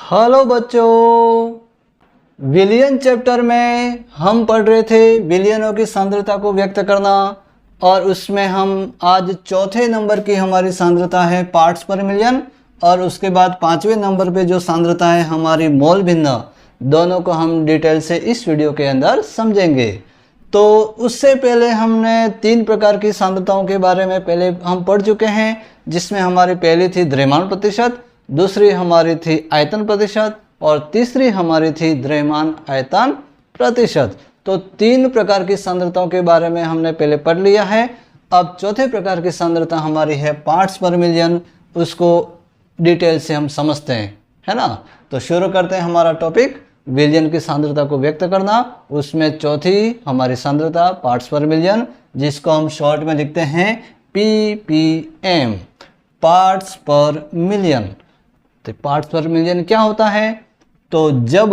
Hello बच्चों, विलियन chapter में हम पढ़ रहे थे विलियनों की सांद्रता को व्यक्त करना और उसमें हम आज चौथे नंबर की हमारी सांद्रता है पार्ट्स पर मिलियन और उसके बाद पांचवें नंबर पे जो सांद्रता है हमारी मोल भिन्न, दोनों को हम डिटेल से इस वीडियो के अंदर समझेंगे। तो उससे पहले हमने तीन प्रकार की सांद्रताओं के बारे में पहले हम पढ़ चुके हैं, जिसमें हमारी पहली थी द्रव्यमान प्रतिशत, दूसरी हमारी थी आयतन प्रतिशत और तीसरी हमारी थी द्रव्यमान आयतन प्रतिशत। तो तीन प्रकार की सांद्रताओं के बारे में हमने पहले पढ़ लिया है। अब चौथे प्रकार की सांद्रता हमारी है पार्ट्स पर मिलियन, उसको डिटेल से हम समझते हैं, है ना। तो शुरू करते हैं हमारा टॉपिक विलियन की सांद्रता को व्यक्त करना। उसमें चौथी हमारी सांद्रता पार्ट्स पर मिलियन, जिसको हम शॉर्ट में लिखते हैं ppm, पार्ट्स पर मिलियन। तो पार्ट्स पर मिलियन क्या होता है? तो जब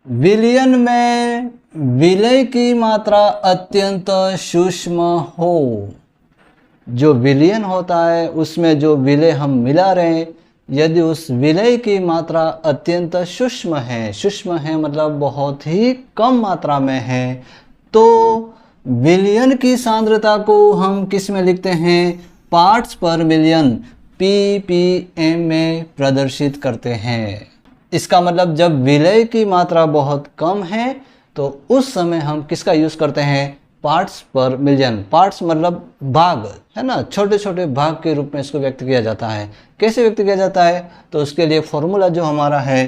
विलयन में विलय की मात्रा अत्यंत सूक्ष्म हो, जो विलयन होता है उसमें जो विलय हम मिला रहे हैं, यदि उस विलय की मात्रा अत्यंत सूक्ष्म है मतलब बहुत ही कम मात्रा में है, तो विलयन की सांद्रता को हम किस में लिखते हैं? पार्ट्स पर मिलियन ppm में प्रदर्शित करते हैं। इसका मतलब जब विलय की मात्रा बहुत कम है तो उस समय हम किसका यूज़ करते हैं? पार्ट्स पर मिलियन। पार्ट्स मतलब भाग, है ना, छोटे छोटे भाग के रूप में इसको व्यक्त किया जाता है। कैसे व्यक्त किया जाता है? तो उसके लिए फॉर्मूला जो हमारा है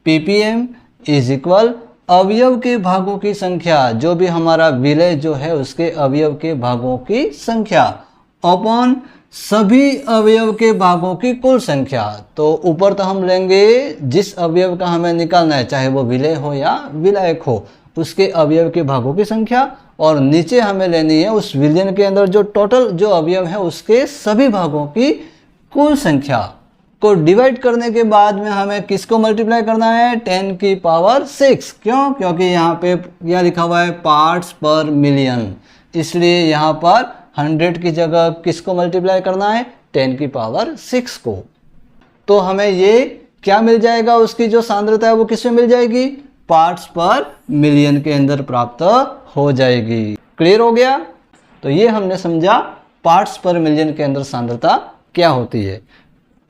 ppm इज इक्वल अवयव के भागों की संख्या, जो भी हमारा विलय जो है उसके अवयव के भागों की संख्या अपॉन सभी अवयव के भागों की कुल संख्या। तो ऊपर तो हम लेंगे जिस अवयव का हमें निकालना है, चाहे वो विलय हो या विलायक हो, उसके अवयव के भागों की संख्या, और नीचे हमें लेनी है उस विलयन के अंदर जो टोटल जो अवयव है उसके सभी भागों की कुल संख्या को डिवाइड करने के बाद में हमें किसको मल्टीप्लाई करना है? 10 की पावर 6। क्यों? क्योंकि यहाँ पे क्या लिखा हुआ है? पार्ट्स पर मिलियन, इसलिए यहाँ पर 100 की जगह किसको मल्टीप्लाई करना है? 10 की पावर 6 को। तो हमें ये क्या मिल जाएगा? उसकी जो सांद्रता है वो किसमें मिल जाएगी? पार्ट्स पर मिलियन के अंदर प्राप्त हो जाएगी। क्लियर हो गया? तो ये हमने समझा पार्ट्स पर मिलियन के अंदर सांद्रता क्या होती है।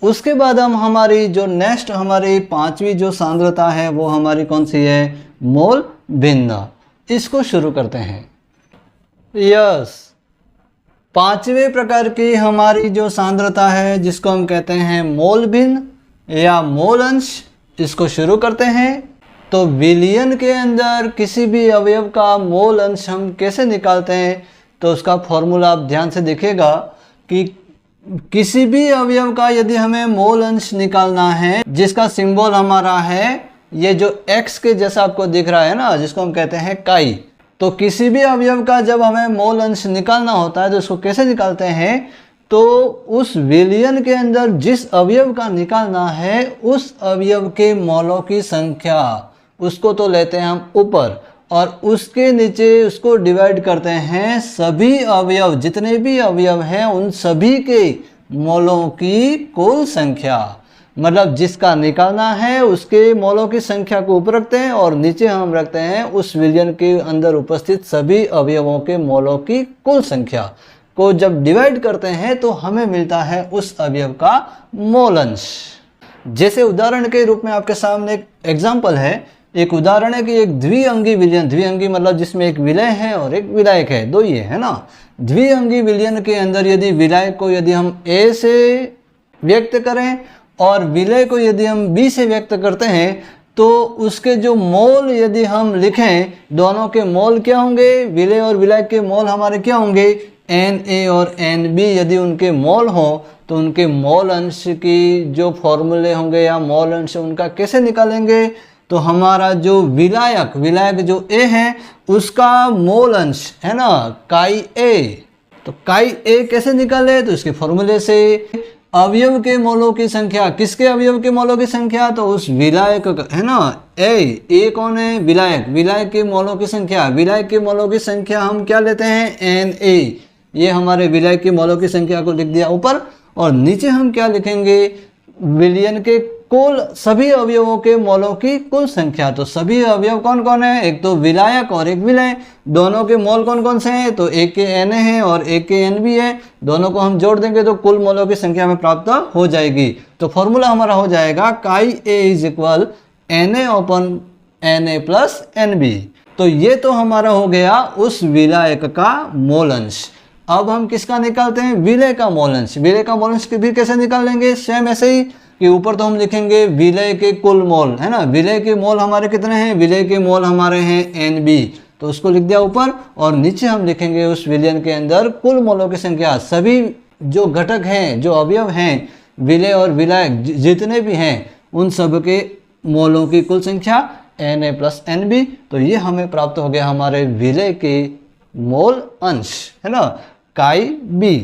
उसके बाद हम हमारी जो नेक्स्ट हमारी पांचवी जो सांद्रता है वो हमारी कौन सी है? मोल भिन्न। इसको शुरू करते हैं। यस, पांचवें प्रकार की हमारी जो सांद्रता है जिसको हम कहते हैं मोल भिन्न या मोल अंश, इसको शुरू करते हैं। तो विलयन के अंदर किसी भी अवयव का मोल अंश हम कैसे निकालते हैं? तो उसका फॉर्मूला आप ध्यान से देखिएगा कि किसी भी अवयव का यदि हमें मोल अंश निकालना है, जिसका सिंबल हमारा है ये जो x के जैसा आपको दिख रहा है ना, जिसको हम कहते हैं काई। तो किसी भी अवयव का जब हमें मोल अंश निकालना होता है तो उसको कैसे निकालते हैं? तो उस विलयन के अंदर जिस अवयव का निकालना है उस अवयव के मोलों की संख्या, उसको तो लेते हैं हम ऊपर और उसके नीचे उसको डिवाइड करते हैं सभी अवयव, जितने भी अवयव हैं उन सभी के मोलों की कुल संख्या। मतलब जिसका निकालना है उसके मोलों की संख्या को ऊपर रखते हैं और नीचे हम रखते हैं उस विलयन के अंदर उपस्थित सभी अवयवों के मोलों की कुल संख्या को जब डिवाइड करते हैं तो हमें मिलता है उस अवयव का मोल अंश। जैसे उदाहरण के रूप में आपके सामने एक एग्जाम्पल है, एक उदाहरण है कि एक द्विअंगी विलयन, द्विअंगी मतलब जिसमें एक विलय है और एक विलायक है, दो ही है ना। द्विअंगी विलयन के अंदर यदि विलायक को यदि हम a से व्यक्त करें और विलय को यदि हम b से व्यक्त करते हैं तो उसके जो मोल यदि हम लिखें, दोनों के मोल क्या होंगे? विलय और विलायक के मोल हमारे क्या होंगे? Na और Nb यदि उनके मोल हो तो उनके मोल अंश की जो फॉर्मूले होंगे या मोल अंश उनका कैसे निकालेंगे? तो हमारा जो विलायक जो A है उसका मोल अंश है ना काई A। तो काई A कैसे निकाले? तो इसके फॉर्मूले से अवयव के मोलों की संख्या, किसके अवयव के मोलों की संख्या? तो उस विलायक है ना A कौन है? विलायक के मोलों की संख्या। विलायक के मोलों की संख्या हम क्या लेते हैं? Na। ये हमारे विलायक के मोलों की संख्या को लिख दिया ऊपर, और नीचे हम क्या लिखेंगे? विलयन के कुल सभी अवयवों के मोलों की कुल संख्या। तो सभी अवयव कौन कौन है, एक तो विलायक और एक विलय, दोनों के मोल कौन कौन से हैं, तो एक के Na है और एक के Nb है, दोनों को हम जोड़ देंगे तो कुल मोलों की संख्या हमें प्राप्त हो जाएगी। तो फॉर्मूला हमारा हो जाएगा काई A is equal Na plus Nb। तो ये तो हमारा हो गया उस विलायक का मोल अंश। अब हम किसका निकालते हैं, विलय का मोल अंश। विलय का मोल अंश भी कैसे निकाल लेंगे, सेम ऐसे ही कि ऊपर तो हम लिखेंगे विलय के कुल मोल, है ना। विलय के मोल हमारे कितने हैं, विलय के मोल हमारे हैं Nb, तो उसको लिख दिया ऊपर, और नीचे हम लिखेंगे उस विलयन के अंदर कुल मोलों की संख्या। सभी जो घटक हैं, जो अवयव हैं, विलय और विलायक जितने भी हैं, उन सब के मोलों की कुल संख्या Na प्लस Nb। तो ये हमें प्राप्त हो गया हमारे विलय के मोल अंश, है ना, काई B।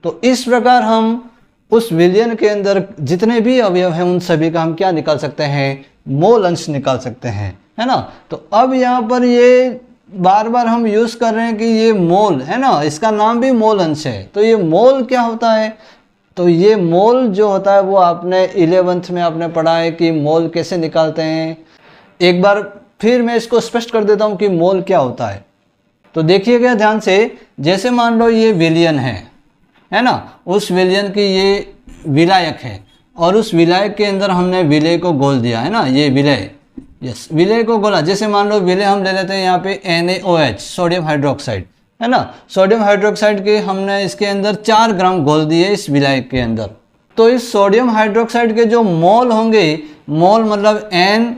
तो इस प्रकार हम उस विलयन के अंदर जितने भी अवयव हैं उन सभी का हम क्या निकाल सकते हैं, मोल अंश निकाल सकते हैं, है ना। तो अब यहाँ पर ये बार बार हम यूज कर रहे हैं कि ये मोल, है ना, इसका नाम भी मोल अंश है। तो ये मोल क्या होता है, तो ये मोल जो होता है वो आपने 11th में आपने पढ़ा है कि मोल कैसे निकालते हैं। एक बार फिर मैं इसको स्पष्ट कर देता हूँ कि मोल क्या होता है। तो देखिएगा ध्यान से, जैसे मान लो ये विलयन है ना, उस विलयन की ये विलायक है, और उस विलायक के अंदर हमने विलय को घोल दिया, है ना, ये विलय, यस, विलय को घोला। जैसे मान लो विलय हम ले लेते हैं यहाँ पे NaOH, सोडियम हाइड्रोक्साइड, है ना। सोडियम हाइड्रोक्साइड के हमने इसके अंदर 4 ग्राम घोल दिए इस विलायक के अंदर। तो इस सोडियम हाइड्रोक्साइड के जो मोल होंगे, मोल मतलब N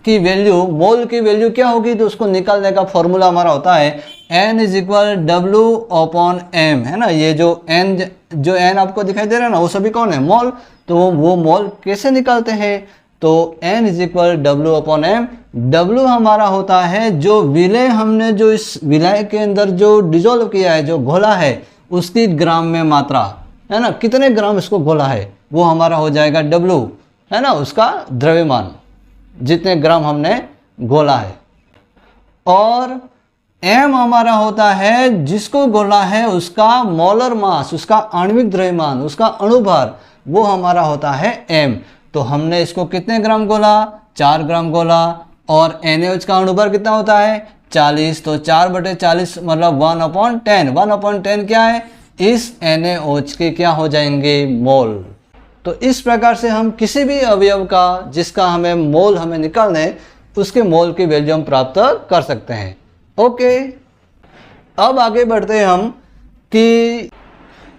की वैल्यू, मोल की वैल्यू क्या होगी, तो उसको निकालने का फॉर्मूला हमारा होता है N इज इक्वल W/M, है ना। ये जो N आपको दिखाई दे रहा है ना, वो सभी कौन है, मोल। तो वो मोल कैसे निकालते हैं, तो N is equal W/M। W हमारा होता है जो विलय हमने जो इस विलय के अंदर जो डिजोल्व किया है, जो घोला है, उसकी ग्राम में मात्रा, है ना, कितने ग्राम इसको घोला है, वो हमारा हो जाएगा W, है ना, उसका द्रव्यमान, जितने ग्राम हमने घोला है। और M हमारा होता है जिसको घोला है उसका मोलर मास, उसका आणविक द्रव्यमान, उसका अणुभार, वो हमारा होता है M। तो हमने इसको कितने ग्राम घोला, 4 ग्राम घोला, और NaOH का अणुभार कितना होता है, 40। तो 4/40 मतलब 1/10। 1/10 क्या है, इस NaOH के क्या हो जाएंगे, मोल। तो इस प्रकार से हम किसी भी अवयव का जिसका हमें मोल हमें निकालना है, उसके मोल की वैल्यू हम प्राप्त कर सकते हैं। ओके, अब आगे बढ़ते हैं हम कि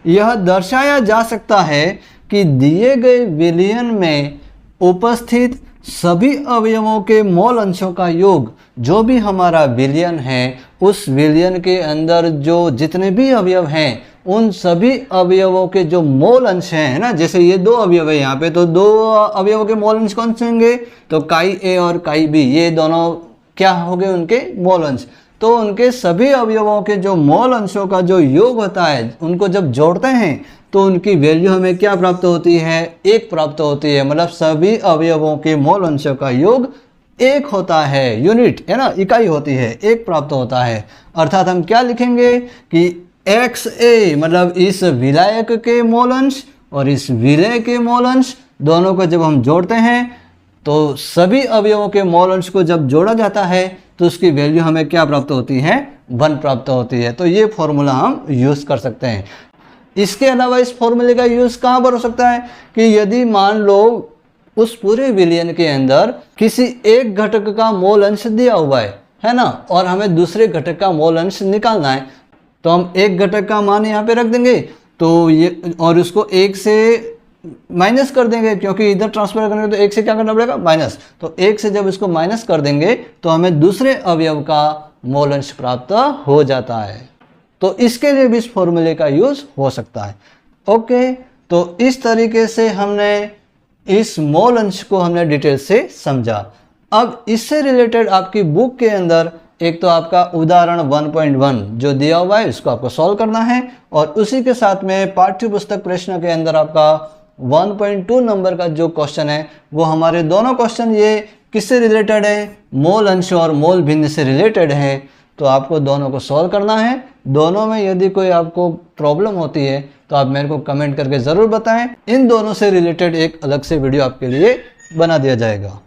यह दर्शाया जा सकता है कि दिए गए विलयन में उपस्थित सभी अवयवों के मोल अंशों का योग, जो भी हमारा विलयन है, उस विलयन के अंदर जो जितने भी अवयव हैं, उन सभी अवयवों के जो मोल अंश हैं, है ना, जैसे ये 2 अवयव है यहाँ पे, तो 2 अवयवों के मोल अंश कौन से होंगे, तो काई A और काई B, ये दोनों क्या हो गए, उनके मोल अंश। तो उनके सभी अवयवों के जो मोल अंशों का जो योग होता है, उनको जब जोड़ते हैं तो उनकी वैल्यू हमें क्या प्राप्त होती है, 1 प्राप्त होती है। मतलब सभी अवयवों के मोल अंशों का योग 1 होता है, यूनिट, है ना, इकाई होती है, 1 प्राप्त होता है। अर्थात हम क्या लिखेंगे कि XA मतलब इस विलायक के मोल अंश और इस विलय के मोल अंश, दोनों को जब हम जोड़ते हैं तो सभी अवयवों के मोल अंश को जब जोड़ा जाता है तो उसकी वैल्यू हमें क्या प्राप्त होती है, 1 प्राप्त होती है। तो ये फॉर्मूला हम यूज़ कर सकते हैं। इसके अलावा इस फॉर्मूले का यूज़ कहाँ पर हो सकता है कि यदि मान लो उस पूरे विलयन के अंदर किसी एक घटक का मोल अंश दिया हुआ है ना, और हमें दूसरे घटक का मोल अंश निकालना है, तो हम एक घटक का मान यहाँ पे रख देंगे, तो ये, और उसको 1 से माइनस कर देंगे, क्योंकि इधर ट्रांसफर करेंगे तो 1 से क्या करना पड़ेगा, माइनस। तो 1 से जब इसको माइनस कर देंगे तो हमें दूसरे अवयव का मोल अंश प्राप्त हो जाता है। तो इसके लिए भी इस फॉर्मूले का यूज हो सकता है। ओके, तो इस तरीके से हमने इस मोल अंश को हमने डिटेल से समझा। अब इससे रिलेटेड आपकी बुक के अंदर एक तो आपका उदाहरण 1.1 जो दिया हुआ है, इसको आपको सॉल्व करना है, और उसी के साथ में पाठ्य पुस्तक प्रश्न के अंदर आपका 1.2 नंबर का जो क्वेश्चन है, वो हमारे दोनों क्वेश्चन ये किससे रिलेटेड है, मोल अंश और मोल भिन्न से रिलेटेड है। तो आपको दोनों को सॉल्व करना है। दोनों में यदि कोई आपको प्रॉब्लम होती है तो आप मेरे को कमेंट करके ज़रूर बताएं। इन दोनों से रिलेटेड एक अलग से वीडियो आपके लिए बना दिया जाएगा।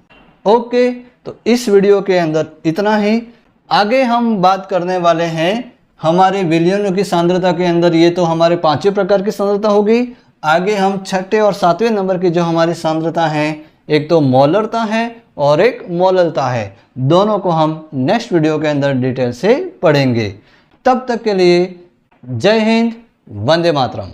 ओके, तो इस वीडियो के अंदर इतना ही। आगे हम बात करने वाले हैं हमारे विलयनों की सांद्रता के अंदर। ये तो हमारे 5वें प्रकार की सांद्रता होगी। आगे हम 6ठे और 7वें नंबर की जो हमारी सांद्रता है, एक तो मोलरता है और एक मोललता है। दोनों को हम नेक्स्ट वीडियो के अंदर डिटेल से पढ़ेंगे। तब तक के लिए जय हिंद, वंदे मातरम।